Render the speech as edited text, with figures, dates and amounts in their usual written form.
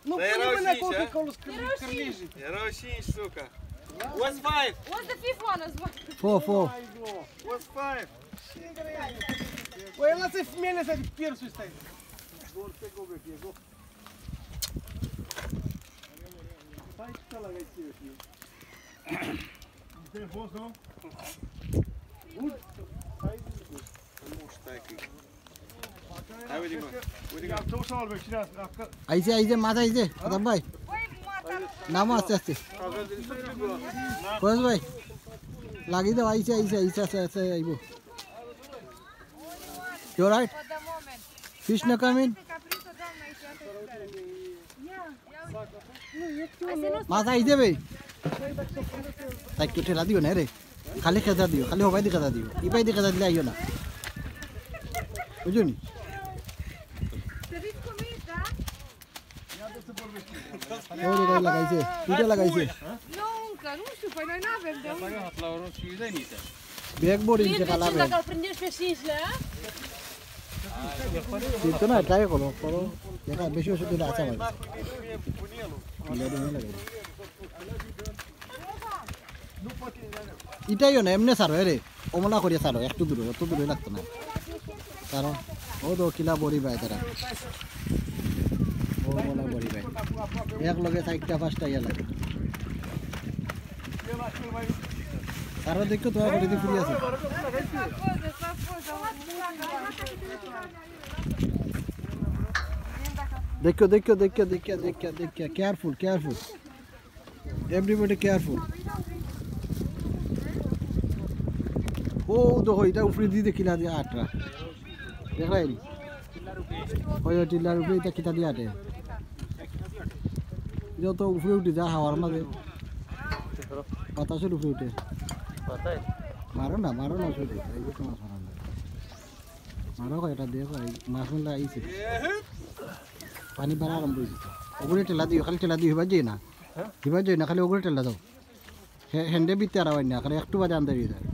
Ну, Era коли o колос cinci, карліжі. Era o 5, suca. What's 5? What's the fifth one as well? 4. What's 5? Ой, ela se fmene sa персу стај. Гол се го бе го. Сај што лагај си ти. Tem voz não? আইছে মাথা আইছে প্রতাপ ভাই নাম আস্তে আস্তে কোচ ভাই লাগি দাও আইছে আইছে আইবো you right For the moment. Fish না কামিং Caprito, doamna, aici, মাথা আইছে ভাই তাই একটু ঠেলা দিও না রে খালি খেতা দিও খালি হবাই দি খেতা দিও ইপাই দি খেতা দিলে আইও না বুঝুন Serviți cu mica? ও রে লাগাইছে দুটো লাগাইছে Nu încă, nu știu, păi noi n-avem de unde. Bag board ইনছে কালা bag Dacă îl prindești pe cinci, a? কিন্তু না ট্রাই করো দেখা বেশি ওষুধ দিলে আছে আমার এটাইও না এমনি সারো রে অমলা করিয়া সারো একটু দূরে অত দূরে লাগতো না কারণ ও তো কিলা বড়ি ভাই তারা ও বলা বড়ি ভাই এক লগে 4টা 5টা ইয়া লাগে সারো দেখো তো বড়ি দি ফ্রি আছে দেখো careful everybody careful ও দেখো এটা উপরে দিয়ে দেখিলা দিয়ে আটরা দেখাইনি ওই টিলার উপরে এটা কিটা দিয়ে আটে যত উপরে উঠে যা হাওয়ার মাঝে বাতাসের উপরে উঠে মারো না শুধু এই যে তোমার মারো এটা দেখো মাছ মেলা আইছে পানি বাড়া আরম্ভ হয়েছে ওগুলো টেলা দিও খালি টেলা দিও হিবার যাই না খালি ওগুলো টেলা দাও হ্যান্ডে বিতে আর না খালি একটু বাজে আন্দার যায়